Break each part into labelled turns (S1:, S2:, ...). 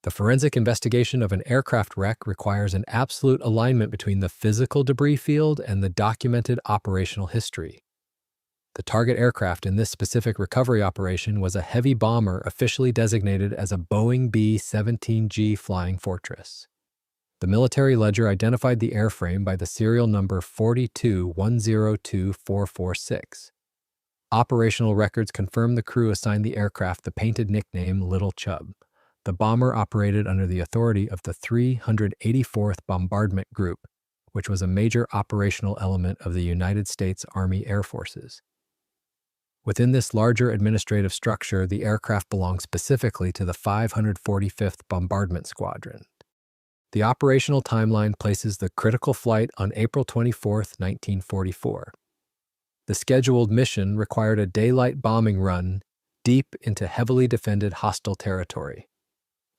S1: The forensic investigation of an aircraft wreck requires an absolute alignment between the physical debris field and the documented operational history. The target aircraft in this specific recovery operation was a heavy bomber officially designated as a Boeing B-17G Flying Fortress. The military ledger identified the airframe by the serial number 42102-446. Operational records confirm the crew assigned the aircraft the painted nickname Little Chub. The bomber operated under the authority of the 384th Bombardment Group, which was a major operational element of the United States Army Air Forces. Within this larger administrative structure, the aircraft belonged specifically to the 545th Bombardment Squadron. The operational timeline places the critical flight on April 24, 1944. The scheduled mission required a daylight bombing run deep into heavily defended hostile territory.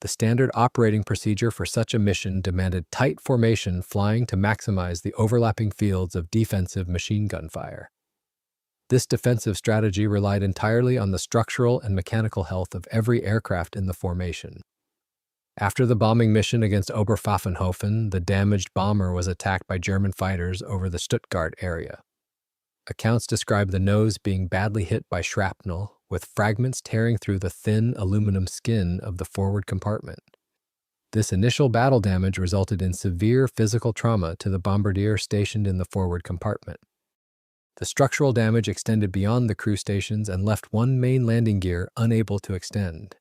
S1: The standard operating procedure for such a mission demanded tight formation flying to maximize the overlapping fields of defensive machine gun fire. This defensive strategy relied entirely on the structural and mechanical health of every aircraft in the formation. After the bombing mission against Oberpfaffenhofen, the damaged bomber was attacked by German fighters over the Stuttgart area. Accounts describe the nose being badly hit by shrapnel, with fragments tearing through the thin aluminum skin of the forward compartment. This initial battle damage resulted in severe physical trauma to the bombardier stationed in the forward compartment. The structural damage extended beyond the crew stations and left one main landing gear unable to extend.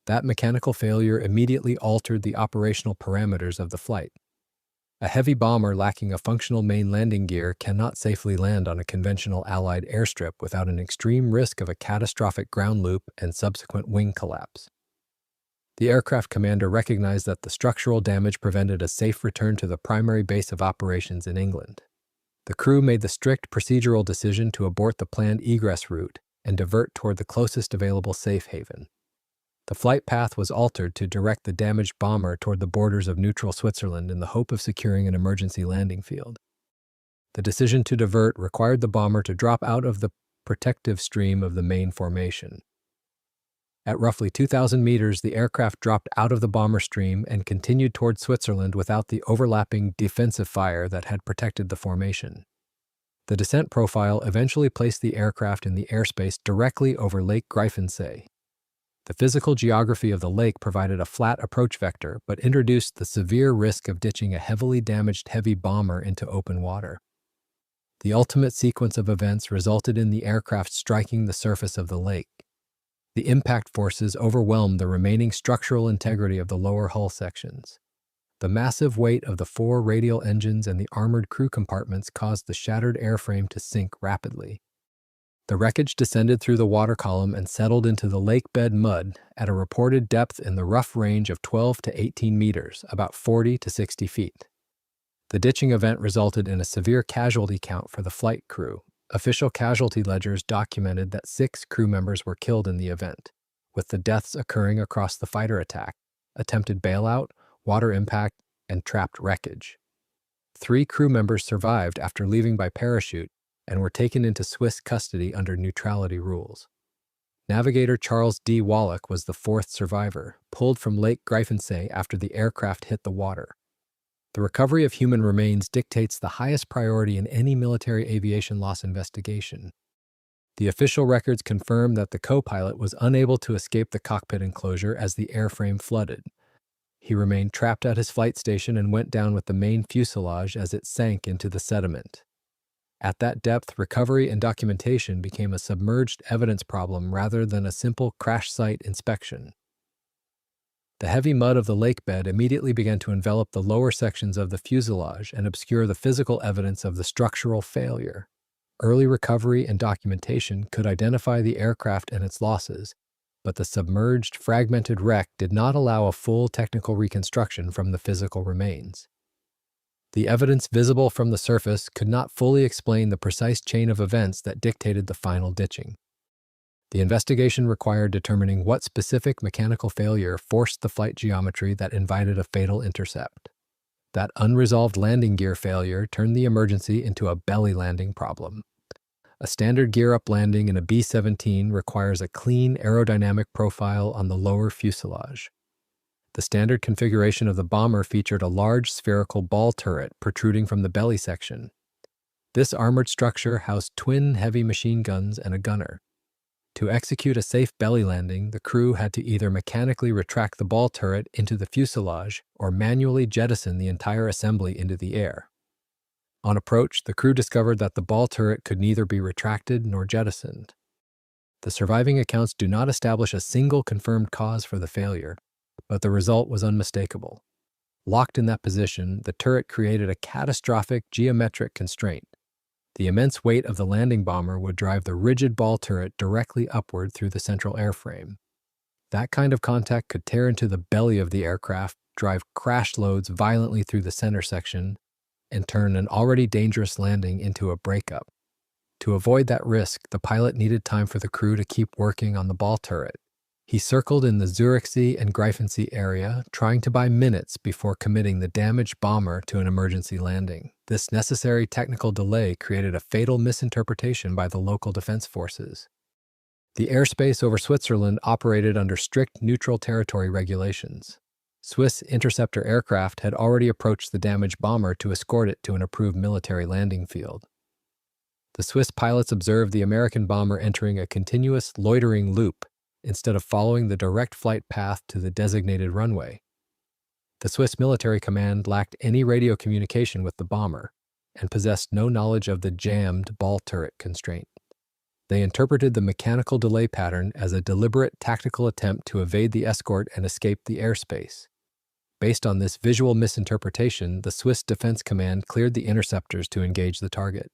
S1: That mechanical failure immediately altered the operational parameters of the flight. A heavy bomber lacking a functional main landing gear cannot safely land on a conventional Allied airstrip without an extreme risk of a catastrophic ground loop and subsequent wing collapse. The aircraft commander recognized that the structural damage prevented a safe return to the primary base of operations in England. The crew made the strict procedural decision to abort the planned egress route and divert toward the closest available safe haven. The flight path was altered to direct the damaged bomber toward the borders of neutral Switzerland in the hope of securing an emergency landing field. The decision to divert required the bomber to drop out of the protective stream of the main formation. At roughly 2,000 meters, the aircraft dropped out of the bomber stream and continued toward Switzerland without the overlapping defensive fire that had protected the formation. The descent profile eventually placed the aircraft in the airspace directly over Lake Greifensee. The physical geography of the lake provided a flat approach vector, but introduced the severe risk of ditching a heavily damaged heavy bomber into open water. The ultimate sequence of events resulted in the aircraft striking the surface of the lake. The impact forces overwhelmed the remaining structural integrity of the lower hull sections. The massive weight of the 4 radial engines and the armored crew compartments caused the shattered airframe to sink rapidly. The wreckage descended through the water column and settled into the lakebed mud at a reported depth in the rough range of 12 to 18 meters, about 40 to 60 feet. The ditching event resulted in a severe casualty count for the flight crew. Official casualty ledgers documented that 6 crew members were killed in the event, with the deaths occurring across the fighter attack, attempted bailout, water impact, and trapped wreckage. 3 crew members survived after leaving by parachute and were taken into Swiss custody under neutrality rules. Navigator Charles D. Wallach was the 4th survivor, pulled from Lake Greifensee after the aircraft hit the water. The recovery of human remains dictates the highest priority in any military aviation loss investigation. The official records confirm that the co-pilot was unable to escape the cockpit enclosure as the airframe flooded. He remained trapped at his flight station and went down with the main fuselage as it sank into the sediment. At that depth, recovery and documentation became a submerged evidence problem rather than a simple crash site inspection. The heavy mud of the lakebed immediately began to envelop the lower sections of the fuselage and obscure the physical evidence of the structural failure. Early recovery and documentation could identify the aircraft and its losses, but the submerged, fragmented wreck did not allow a full technical reconstruction from the physical remains. The evidence visible from the surface could not fully explain the precise chain of events that dictated the final ditching. The investigation required determining what specific mechanical failure forced the flight geometry that invited a fatal intercept. That unresolved landing gear failure turned the emergency into a belly landing problem. A standard gear-up landing in a B-17 requires a clean aerodynamic profile on the lower fuselage. The standard configuration of the bomber featured a large spherical ball turret protruding from the belly section. This armored structure housed twin heavy machine guns and a gunner. To execute a safe belly landing, the crew had to either mechanically retract the ball turret into the fuselage or manually jettison the entire assembly into the air. On approach, the crew discovered that the ball turret could neither be retracted nor jettisoned. The surviving accounts do not establish a single confirmed cause for the failure, but the result was unmistakable. Locked in that position, the turret created a catastrophic geometric constraint. The immense weight of the landing bomber would drive the rigid ball turret directly upward through the central airframe. That kind of contact could tear into the belly of the aircraft, drive crash loads violently through the center section, and turn an already dangerous landing into a breakup. To avoid that risk, the pilot needed time for the crew to keep working on the ball turret. He circled in the Zürichsee and Greifensee area, trying to buy minutes before committing the damaged bomber to an emergency landing. This necessary technical delay created a fatal misinterpretation by the local defense forces. The airspace over Switzerland operated under strict neutral territory regulations. Swiss interceptor aircraft had already approached the damaged bomber to escort it to an approved military landing field. The Swiss pilots observed the American bomber entering a continuous loitering loop instead of following the direct flight path to the designated runway. The Swiss military command lacked any radio communication with the bomber and possessed no knowledge of the jammed ball turret constraint. They interpreted the mechanical delay pattern as a deliberate tactical attempt to evade the escort and escape the airspace. Based on this visual misinterpretation, the Swiss Defense Command cleared the interceptors to engage the target.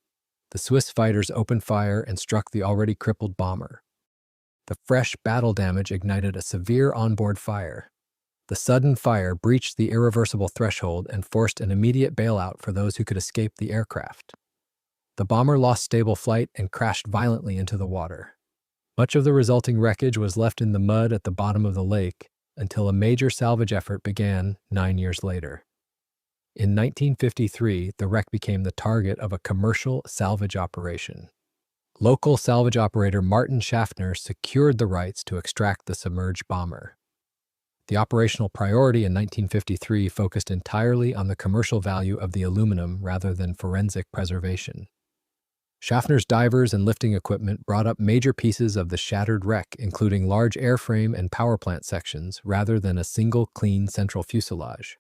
S1: The Swiss fighters opened fire and struck the already crippled bomber. The fresh battle damage ignited a severe onboard fire. The sudden fire breached the irreversible threshold and forced an immediate bailout for those who could escape the aircraft. The bomber lost stable flight and crashed violently into the water. Much of the resulting wreckage was left in the mud at the bottom of the lake until a major salvage effort began 9 years later. In 1953, the wreck became the target of a commercial salvage operation. Local salvage operator Martin Schaffner secured the rights to extract the submerged bomber. The operational priority in 1953 focused entirely on the commercial value of the aluminum rather than forensic preservation. Schaffner's divers and lifting equipment brought up major pieces of the shattered wreck, including large airframe and power plant sections, rather than a single clean central fuselage.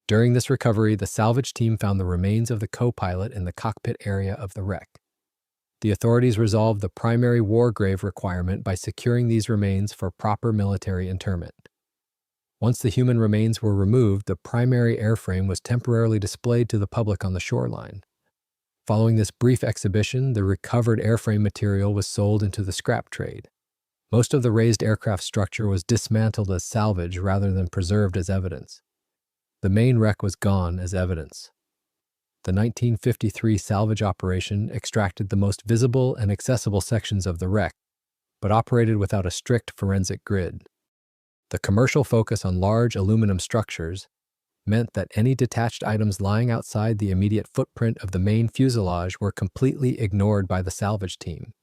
S1: During this recovery, the salvage team found the remains of the co-pilot in the cockpit area of the wreck. The authorities resolved the primary war grave requirement by securing these remains for proper military interment. Once the human remains were removed, the primary airframe was temporarily displayed to the public on the shoreline. Following this brief exhibition, the recovered airframe material was sold into the scrap trade. Most of the raised aircraft structure was dismantled as salvage rather than preserved as evidence. The main wreck was gone as evidence. The 1953 salvage operation extracted the most visible and accessible sections of the wreck, but operated without a strict forensic grid. The commercial focus on large aluminum structures meant that any detached items lying outside the immediate footprint of the main fuselage were completely ignored by the salvage team.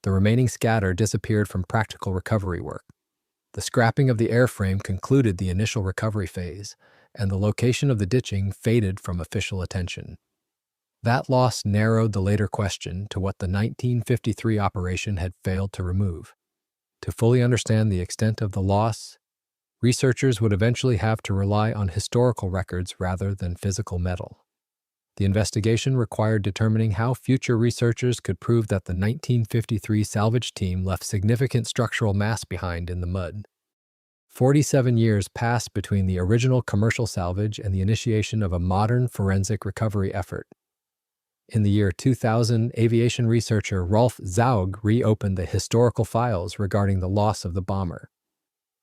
S1: The remaining scatter disappeared from practical recovery work. The scrapping of the airframe concluded the initial recovery phase, and the location of the ditching faded from official attention. That loss narrowed the later question to what the 1953 operation had failed to remove. To fully understand the extent of the loss, researchers would eventually have to rely on historical records rather than physical metal. The investigation required determining how future researchers could prove that the 1953 salvage team left significant structural mass behind in the mud. 47 years passed between the original commercial salvage and the initiation of a modern forensic recovery effort. In the year 2000, aviation researcher Rolf Zaugg reopened the historical files regarding the loss of the bomber.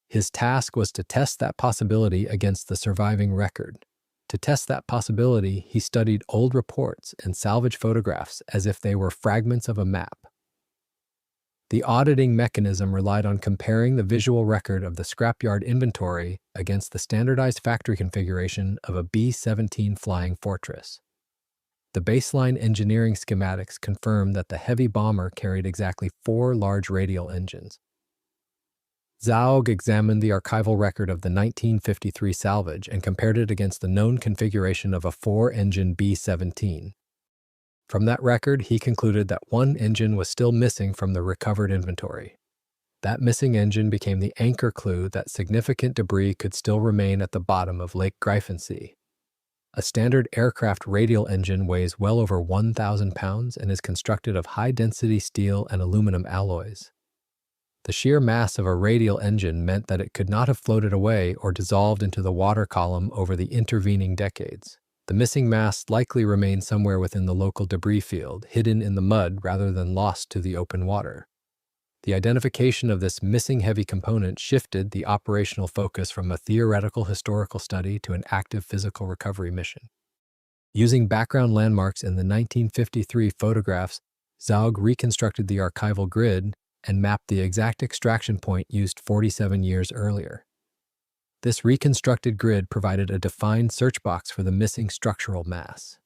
S1: His task was to test that possibility against the surviving record. To test that possibility, he studied old reports and salvage photographs as if they were fragments of a map. The auditing mechanism relied on comparing the visual record of the scrapyard inventory against the standardized factory configuration of a B-17 Flying Fortress. The baseline engineering schematics confirmed that the heavy bomber carried exactly 4 large radial engines. Zaugg examined the archival record of the 1953 salvage and compared it against the known configuration of a four-engine B-17. From that record, he concluded that one engine was still missing from the recovered inventory. That missing engine became the anchor clue that significant debris could still remain at the bottom of Lake Greifensee. A standard aircraft radial engine weighs well over 1,000 pounds and is constructed of high-density steel and aluminum alloys. The sheer mass of a radial engine meant that it could not have floated away or dissolved into the water column over the intervening decades. The missing mass likely remained somewhere within the local debris field, hidden in the mud rather than lost to the open water. The identification of this missing heavy component shifted the operational focus from a theoretical historical study to an active physical recovery mission. Using background landmarks in the 1953 photographs, Zaugg reconstructed the archival grid and mapped the exact extraction point used 47 years earlier. This reconstructed grid provided a defined search box for the missing structural mass.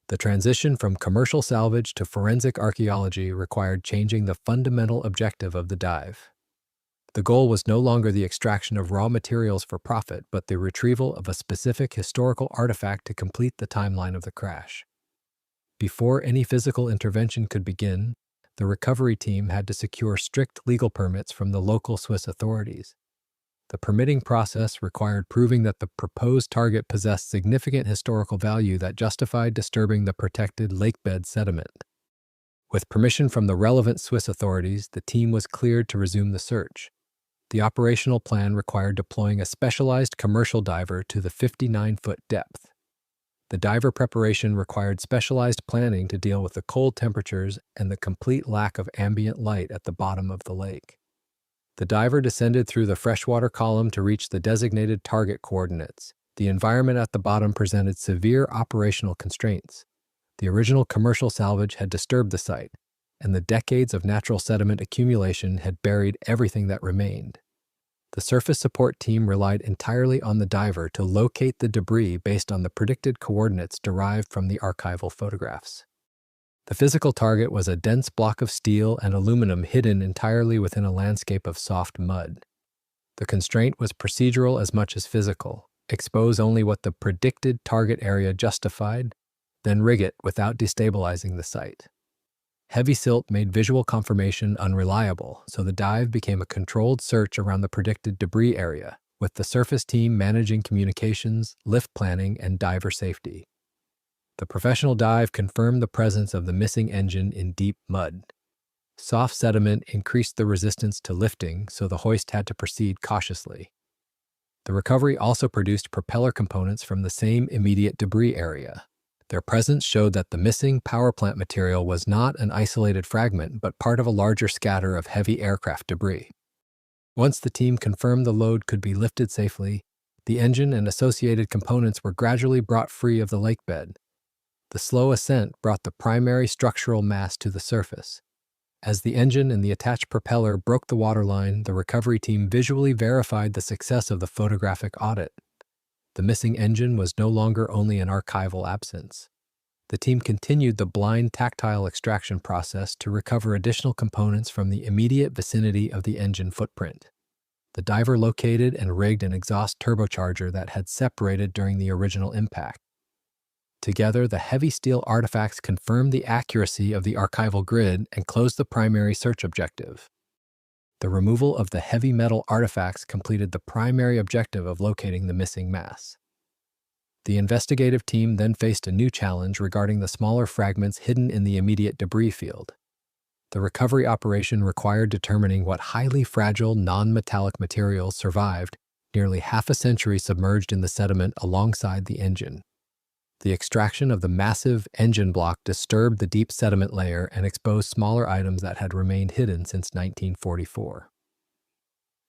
S1: The transition from commercial salvage to forensic archaeology required changing the fundamental objective of the dive. The goal was no longer the extraction of raw materials for profit, but the retrieval of a specific historical artifact to complete the timeline of the crash. Before any physical intervention could begin, the recovery team had to secure strict legal permits from the local Swiss authorities. The permitting process required proving that the proposed target possessed significant historical value that justified disturbing the protected lakebed sediment. With permission from the relevant Swiss authorities, the team was cleared to resume the search. The operational plan required deploying a specialized commercial diver to the 59-foot depth. The diver preparation required specialized planning to deal with the cold temperatures and the complete lack of ambient light at the bottom of the lake. The diver descended through the freshwater column to reach the designated target coordinates. The environment at the bottom presented severe operational constraints. The original commercial salvage had disturbed the site, and the decades of natural sediment accumulation had buried everything that remained. The surface support team relied entirely on the diver to locate the debris based on the predicted coordinates derived from the archival photographs. The physical target was a dense block of steel and aluminum hidden entirely within a landscape of soft mud. The constraint was procedural as much as physical. Expose only what the predicted target area justified, then rig it without destabilizing the site. Heavy silt made visual confirmation unreliable, so the dive became a controlled search around the predicted debris area, with the surface team managing communications, lift planning, and diver safety. The professional dive confirmed the presence of the missing engine in deep mud. Soft sediment increased the resistance to lifting, so the hoist had to proceed cautiously. The recovery also produced propeller components from the same immediate debris area. Their presence showed that the missing power plant material was not an isolated fragment, but part of a larger scatter of heavy aircraft debris. Once the team confirmed the load could be lifted safely, the engine and associated components were gradually brought free of the lakebed. The slow ascent brought the primary structural mass to the surface. As the engine and the attached propeller broke the waterline, the recovery team visually verified the success of the photographic audit. The missing engine was no longer only an archival absence. The team continued the blind tactile extraction process to recover additional components from the immediate vicinity of the engine footprint. The diver located and rigged an exhaust turbocharger that had separated during the original impact. Together, the heavy steel artifacts confirmed the accuracy of the archival grid and closed the primary search objective. The removal of the heavy metal artifacts completed the primary objective of locating the missing mass. The investigative team then faced a new challenge regarding the smaller fragments hidden in the immediate debris field. The recovery operation required determining what highly fragile non-metallic materials survived nearly half a century submerged in the sediment alongside the engine. The extraction of the massive engine block disturbed the deep sediment layer and exposed smaller items that had remained hidden since 1944.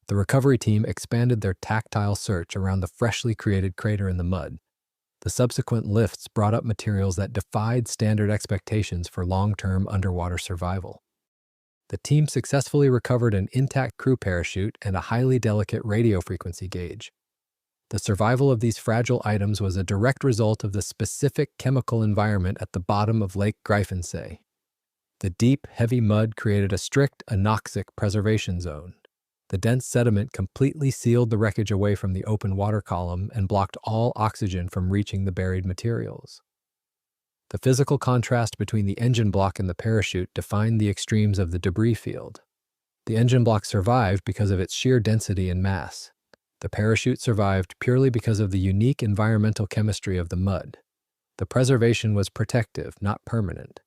S1: The recovery team expanded their tactile search around the freshly created crater in the mud. The subsequent lifts brought up materials that defied standard expectations for long-term underwater survival. The team successfully recovered an intact crew parachute and a highly delicate radio frequency gauge. The survival of these fragile items was a direct result of the specific chemical environment at the bottom of Lake Greifensee. The deep, heavy mud created a strict anoxic preservation zone. The dense sediment completely sealed the wreckage away from the open water column and blocked all oxygen from reaching the buried materials. The physical contrast between the engine block and the parachute defined the extremes of the debris field. The engine block survived because of its sheer density and mass. The parachute survived purely because of the unique environmental chemistry of the mud. The preservation was protective, not permanent.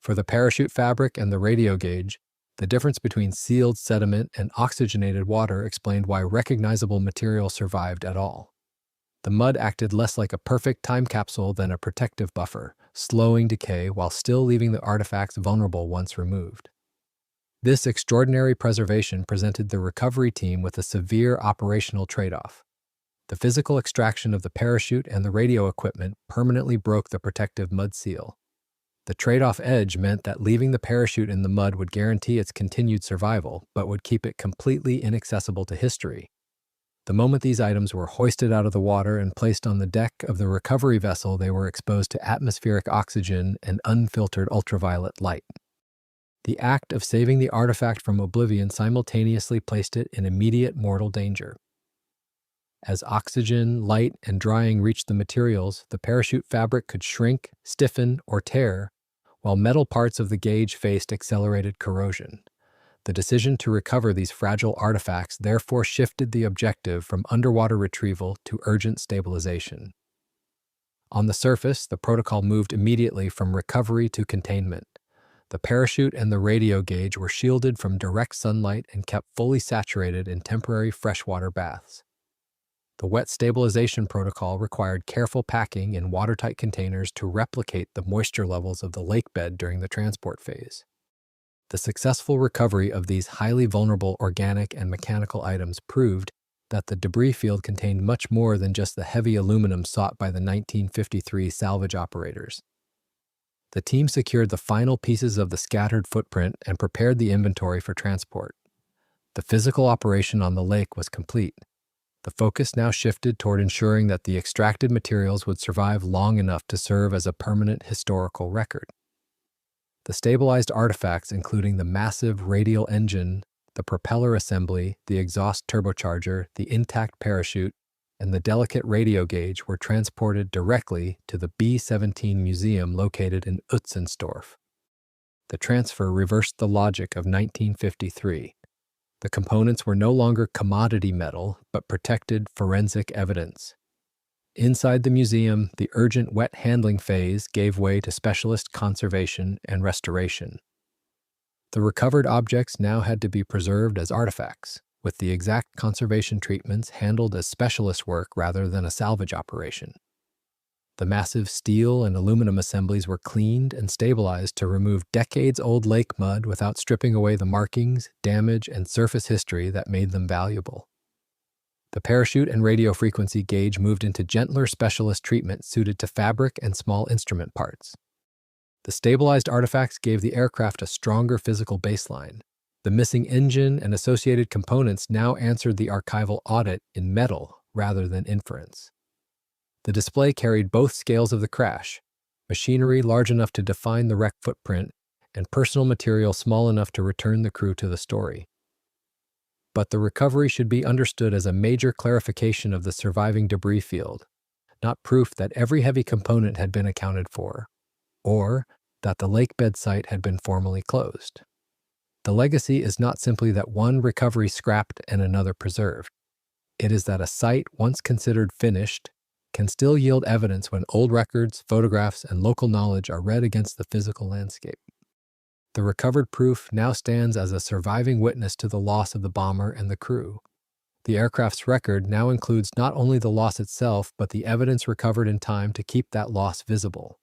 S1: For the parachute fabric and the radio gauge, the difference between sealed sediment and oxygenated water explained why recognizable material survived at all. The mud acted less like a perfect time capsule than a protective buffer, slowing decay while still leaving the artifacts vulnerable once removed. This extraordinary preservation presented the recovery team with a severe operational trade-off. The physical extraction of the parachute and the radio equipment permanently broke the protective mud seal. The trade-off edge meant that leaving the parachute in the mud would guarantee its continued survival, but would keep it completely inaccessible to history. The moment these items were hoisted out of the water and placed on the deck of the recovery vessel, they were exposed to atmospheric oxygen and unfiltered ultraviolet light. The act of saving the artifact from oblivion simultaneously placed it in immediate mortal danger. As oxygen, light, and drying reached the materials, the parachute fabric could shrink, stiffen, or tear, while metal parts of the gauge faced accelerated corrosion. The decision to recover these fragile artifacts therefore shifted the objective from underwater retrieval to urgent stabilization. On the surface, the protocol moved immediately from recovery to containment. The parachute and the radio gauge were shielded from direct sunlight and kept fully saturated in temporary freshwater baths. The wet stabilization protocol required careful packing in watertight containers to replicate the moisture levels of the lakebed during the transport phase. The successful recovery of these highly vulnerable organic and mechanical items proved that the debris field contained much more than just the heavy aluminum sought by the 1953 salvage operators. The team secured the final pieces of the scattered footprint and prepared the inventory for transport. The physical operation on the lake was complete. The focus now shifted toward ensuring that the extracted materials would survive long enough to serve as a permanent historical record. The stabilized artifacts, including the massive radial engine, the propeller assembly, the exhaust turbocharger, the intact parachute, and the delicate radio gauge, were transported directly to the B-17 museum located in Utzenstorf. The transfer reversed the logic of 1953. The components were no longer commodity metal, but protected forensic evidence. Inside the museum, the urgent wet handling phase gave way to specialist conservation and restoration. The recovered objects now had to be preserved as artifacts, with the exact conservation treatments handled as specialist work rather than a salvage operation. The massive steel and aluminum assemblies were cleaned and stabilized to remove decades-old lake mud without stripping away the markings, damage, and surface history that made them valuable. The parachute and radio frequency gauge moved into gentler specialist treatment suited to fabric and small instrument parts. The stabilized artifacts gave the aircraft a stronger physical baseline. The missing engine and associated components now answered the archival audit in metal rather than inference. The display carried both scales of the crash, machinery large enough to define the wreck footprint and personal material small enough to return the crew to the story. But the recovery should be understood as a major clarification of the surviving debris field, not proof that every heavy component had been accounted for, or that the lakebed site had been formally closed. The legacy is not simply that one recovery scrapped and another preserved. It is that a site once considered finished can still yield evidence when old records, photographs, and local knowledge are read against the physical landscape. The recovered proof now stands as a surviving witness to the loss of the bomber and the crew. The aircraft's record now includes not only the loss itself, but the evidence recovered in time to keep that loss visible.